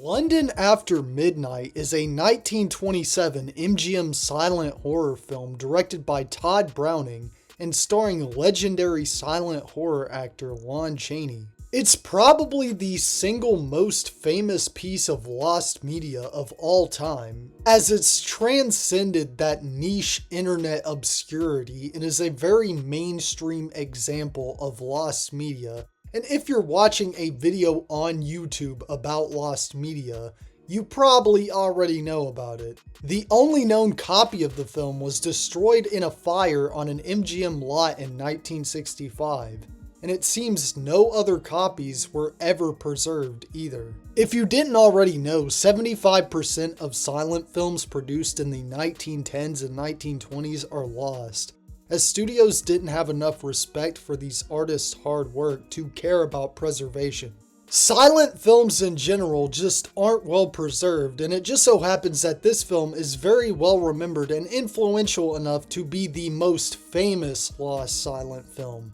London After Midnight is a 1927 MGM silent horror film directed by Todd Browning and starring legendary silent horror actor Lon Chaney. It's probably the single most famous piece of lost media of all time, as it's transcended that niche internet obscurity and is a very mainstream example of lost media. And if you're watching a video on YouTube about lost media, you probably already know about it. The only known copy of the film was destroyed in a fire on an MGM lot in 1965, and it seems no other copies were ever preserved either. If you didn't already know, 75% of silent films produced in the 1910s and 1920s are lost, as studios didn't have enough respect for these artists' hard work to care about preservation. Silent films in general just aren't well preserved, and it just so happens that this film is very well remembered and influential enough to be the most famous lost silent film.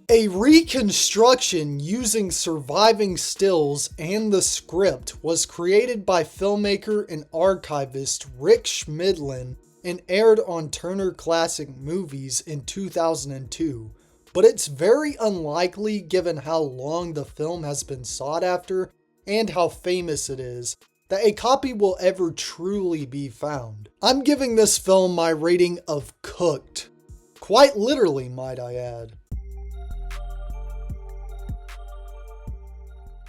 A reconstruction using surviving stills and the script was created by filmmaker and archivist Rick Schmidlin and aired on Turner Classic Movies in 2002, but it's very unlikely given how long the film has been sought after and how famous it is, that a copy will ever truly be found. I'm giving this film my rating of cooked. Quite literally, might I add.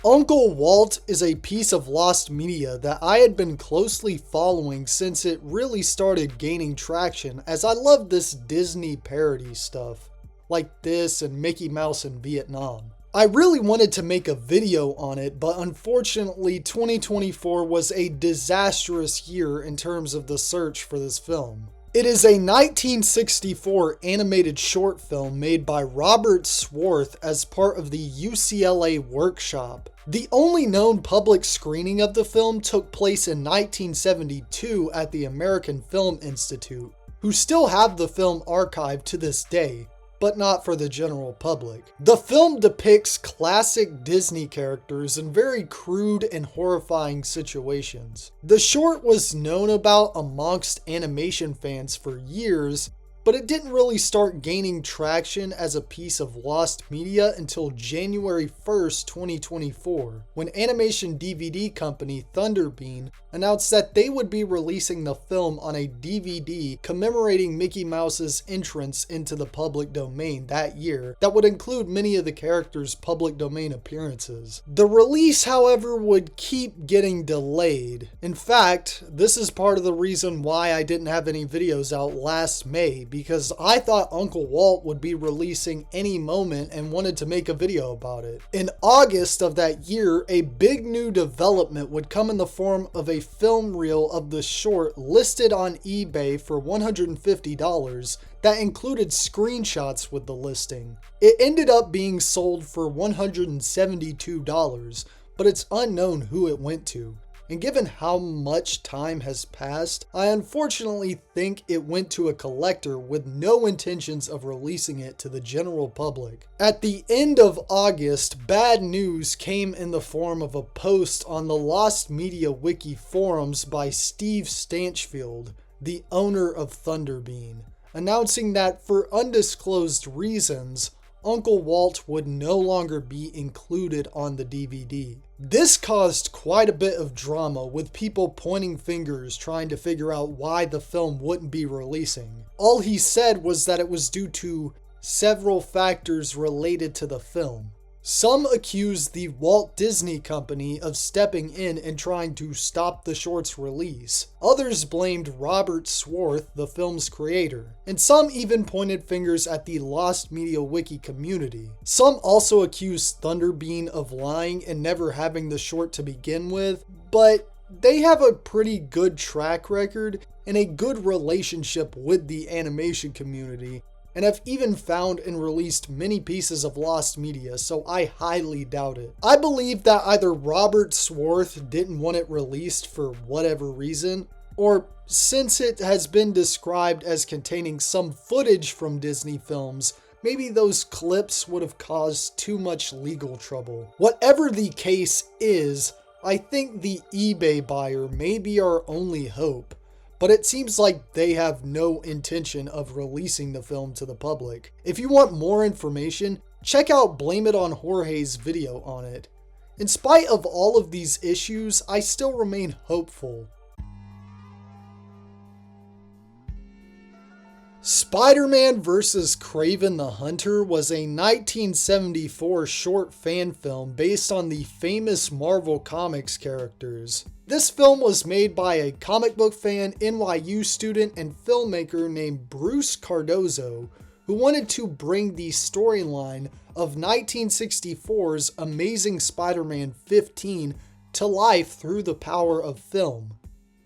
Uncle Walt is a piece of lost media that I had been closely following since it really started gaining traction, as I love this Disney parody stuff, like this and Mickey Mouse in Vietnam. I really wanted to make a video on it, but unfortunately 2024 was a disastrous year in terms of the search for this film. It is a 1964 animated short film made by Robert Swarth as part of the UCLA workshop. The only known public screening of the film took place in 1972 at the American Film Institute, who still have the film archived to this day, but not for the general public. The film depicts classic Disney characters in very crude and horrifying situations. The short was known about amongst animation fans for years, but it didn't really start gaining traction as a piece of lost media until January 1st, 2024, when animation DVD company Thunderbean announced that they would be releasing the film on a DVD commemorating Mickey Mouse's entrance into the public domain that year that would include many of the characters' public domain appearances. The release, however, would keep getting delayed. In fact, this is part of the reason why I didn't have any videos out last May, because I thought Uncle Walt would be releasing any moment and wanted to make a video about it. In August of that year, a big new development would come in the form of a film reel of the short listed on eBay for $150 that included screenshots with the listing. It ended up being sold for $172, but it's unknown who it went to. And given how much time has passed, I unfortunately think it went to a collector with no intentions of releasing it to the general public. At the end of August, bad news came in the form of a post on the Lost Media Wiki forums by Steve Stanchfield, the owner of Thunderbean, announcing that for undisclosed reasons, Uncle Walt would no longer be included on the DVD. This caused quite a bit of drama, with people pointing fingers trying to figure out why the film wouldn't be releasing. All he said was that it was due to several factors related to the film. Some accused the Walt Disney Company of stepping in and trying to stop the short's release. Others blamed Robert Swarth, the film's creator. And some even pointed fingers at the Lost Media Wiki community. Some also accused Thunderbean of lying and never having the short to begin with, but they have a pretty good track record and a good relationship with the animation community, and have even found and released many pieces of lost media, so I highly doubt it. I believe that either Robert Swarth didn't want it released for whatever reason, or since it has been described as containing some footage from Disney films, maybe those clips would have caused too much legal trouble. Whatever the case is, I think the eBay buyer may be our only hope, but it seems like they have no intention of releasing the film to the public. If you want more information, check out Blame It on Jorge's video on it. In spite of all of these issues, I still remain hopeful. Spider-Man vs. Kraven the Hunter was a 1974 short fan film based on the famous Marvel Comics characters. This film was made by a comic book fan, NYU student, and filmmaker named Bruce Cardozo, who wanted to bring the storyline of 1964's Amazing Spider-Man 15 to life through the power of film.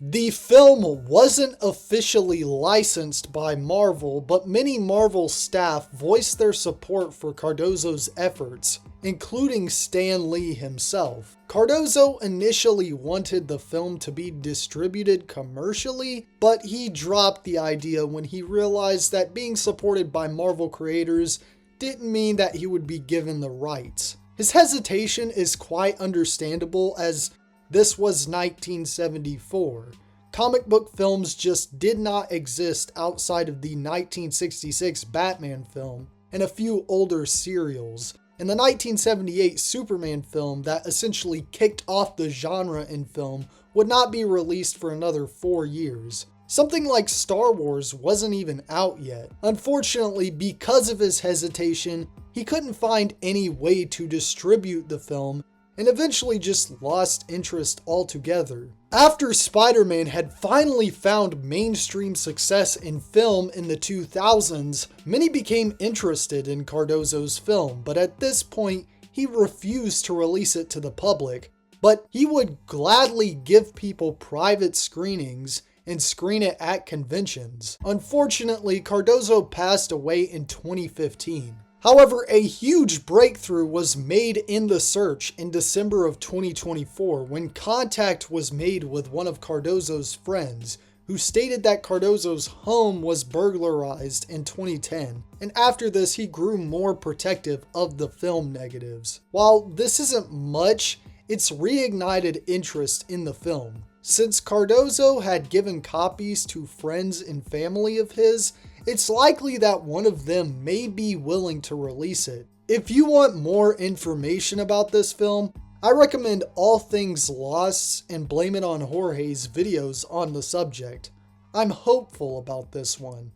The film wasn't officially licensed by Marvel, but many Marvel staff voiced their support for Cardozo's efforts, including Stan Lee himself. Cardozo initially wanted the film to be distributed commercially, but he dropped the idea when he realized that being supported by Marvel creators didn't mean that he would be given the rights. His hesitation is quite understandable, as this was 1974. Comic book films just did not exist outside of the 1966 Batman film and a few older serials, and the 1978 Superman film that essentially kicked off the genre in film would not be released for another 4 years. Something like Star Wars wasn't even out yet. Unfortunately, because of his hesitation, he couldn't find any way to distribute the film and eventually just lost interest altogether. After Spider-Man had finally found mainstream success in film in the 2000s, many became interested in Cardozo's film, but at this point, he refused to release it to the public. But he would gladly give people private screenings and screen it at conventions. Unfortunately, Cardozo passed away in 2015. However, a huge breakthrough was made in the search in December of 2024 when contact was made with one of Cardozo's friends, who stated that Cardozo's home was burglarized in 2010, and after this he grew more protective of the film negatives. While this isn't much, it's reignited interest in the film. Since Cardozo had given copies to friends and family of his, it's likely that one of them may be willing to release it. If you want more information about this film, I recommend All Things Lost and Blame It on Jorge's videos on the subject. I'm hopeful about this one.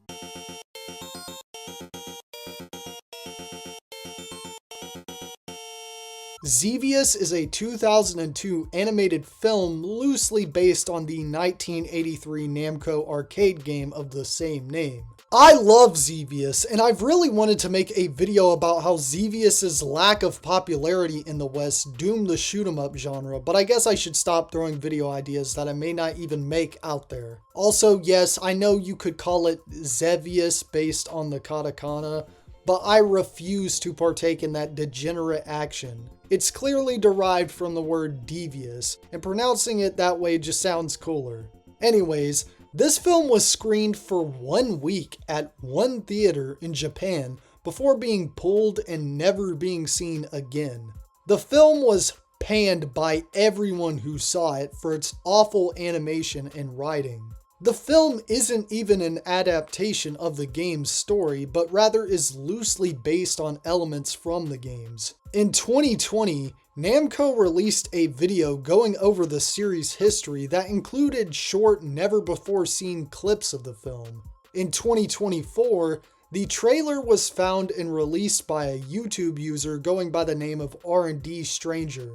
Xevious is a 2002 animated film loosely based on the 1983 Namco arcade game of the same name. I love Xevious, and I've really wanted to make a video about how Xevious's lack of popularity in the West doomed the shoot-'em-up genre, but I guess I should stop throwing video ideas that I may not even make out there. Also, yes, I know you could call it Xevious based on the katakana, but I refuse to partake in that degenerate action. It's clearly derived from the word devious, and pronouncing it that way just sounds cooler. Anyways, this film was screened for 1 week at one theater in Japan before being pulled and never being seen again. The film was panned by everyone who saw it for its awful animation and writing. The film isn't even an adaptation of the game's story, but rather is loosely based on elements from the games. In 2020, Namco released a video going over the series' history that included short, never-before-seen clips of the film. In 2024, the trailer was found and released by a YouTube user going by the name of R&D Stranger.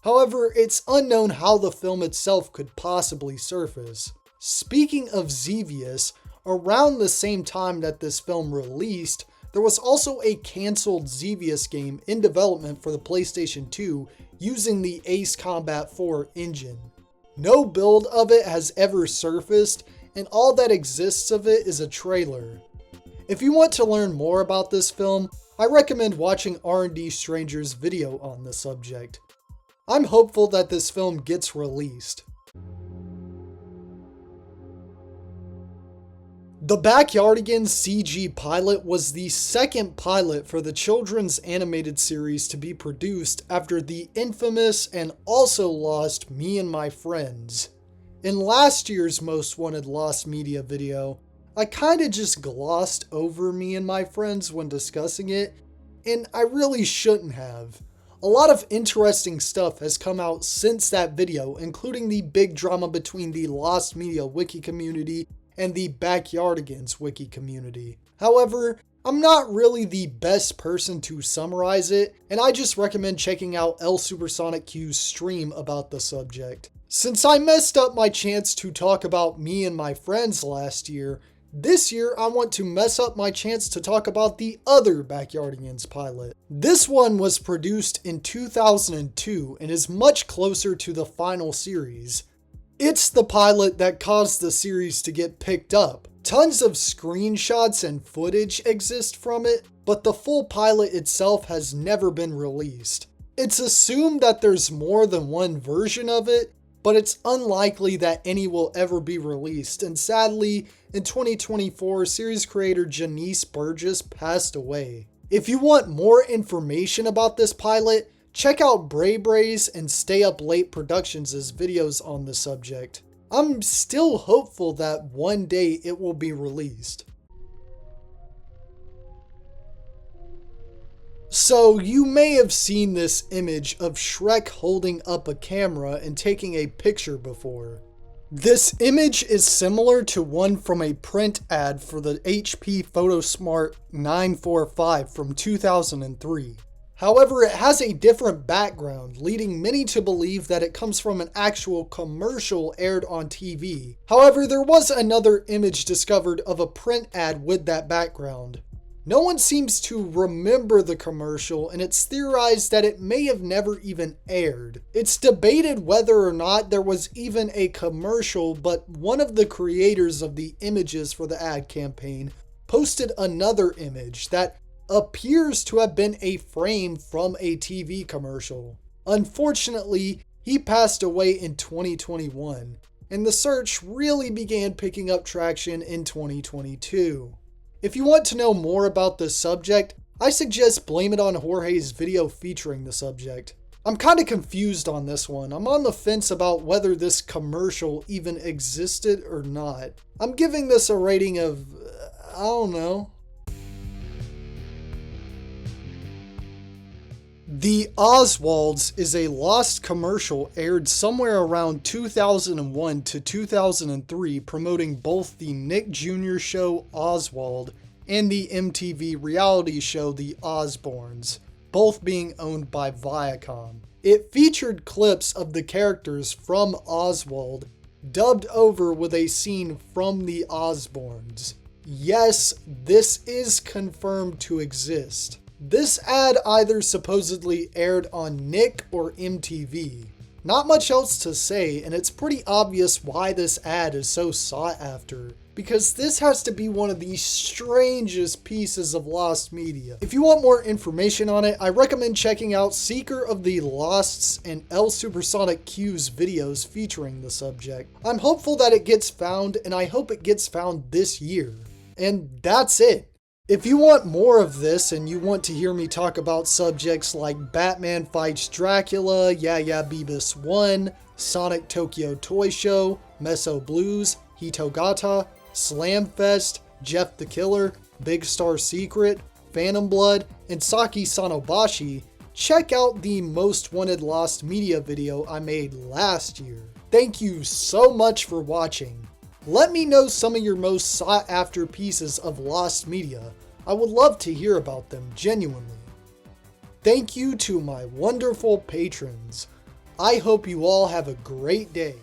However, it's unknown how the film itself could possibly surface. Speaking of Xevious, around the same time that this film released, there was also a cancelled Xevious game in development for the PlayStation 2 using the Ace Combat 4 engine. No build of it has ever surfaced, and all that exists of it is a trailer. If you want to learn more about this film, I recommend watching R&D Stranger's video on the subject. I'm hopeful that this film gets released. The Backyardigans CG pilot was the second pilot for the children's animated series to be produced after the infamous and also lost Me and My Friends. In last year's Most Wanted Lost Media video, I kinda just glossed over Me and My Friends when discussing it, and I really shouldn't have. A lot of interesting stuff has come out since that video, including the big drama between the Lost Media wiki community and the Backyardigans wiki community. However, I'm not really the best person to summarize it, and I just recommend checking out L Supersonic Q's stream about the subject. Since I messed up my chance to talk about Me and My Friends last year, this year I want to mess up my chance to talk about the other Backyardigans pilot. This one was produced in 2002 and is much closer to the final series. It's the pilot that caused the series to get picked up. Tons of screenshots and footage exist from it, but the full pilot itself has never been released. It's assumed that there's more than one version of it, but it's unlikely that any will ever be released, and sadly, in 2024, series creator Janice Burgess passed away. If you want more information about this pilot, check out Bray Bray's and Stay Up Late Productions' videos on the subject. I'm still hopeful that one day it will be released. So you may have seen this image of Shrek holding up a camera and taking a picture before. This image is similar to one from a print ad for the HP PhotoSmart 945 from 2003. However, it has a different background, leading many to believe that it comes from an actual commercial aired on TV. However, there was another image discovered of a print ad with that background. No one seems to remember the commercial, and it's theorized that it may have never even aired. It's debated whether or not there was even a commercial, but one of the creators of the images for the ad campaign posted another image that appears to have been a frame from a TV commercial. Unfortunately, he passed away in 2021, and the search really began picking up traction in 2022. If you want to know more about this subject, I suggest Blame It on Jorge's video featuring the subject. I'm kinda confused on this one. I'm on the fence about whether this commercial even existed or not. I'm giving this a rating of, I don't know. The Oswalds is a lost commercial aired somewhere around 2001 to 2003 promoting both the Nick Jr. show Oswald and the MTV reality show The Osbournes, both being owned by Viacom. It featured clips of the characters from Oswald dubbed over with a scene from The Osbournes. Yes, this is confirmed to exist. This ad either supposedly aired on Nick or MTV. Not much else to say, and it's pretty obvious why this ad is so sought after, because this has to be one of the strangest pieces of lost media. If you want more information on it, I recommend checking out Seeker of the Losts and L Supersonic Q's videos featuring the subject. I'm hopeful that it gets found, and I hope it gets found this year. And that's it. If you want more of this and you want to hear me talk about subjects like Batman Fights Dracula, Yeah Yeah Beavis 1, Sonic Tokyo Toy Show, Meso Blues, Hitogata, Slamfest, Jeff the Killer, Big Star Secret, Phantom Blood, and Saki Sanobashi, check out the Most Wanted Lost Media video I made last year. Thank you so much for watching. Let me know some of your most sought after pieces of lost media. I would love to hear about them, genuinely. Thank you to my wonderful patrons. I hope you all have a great day.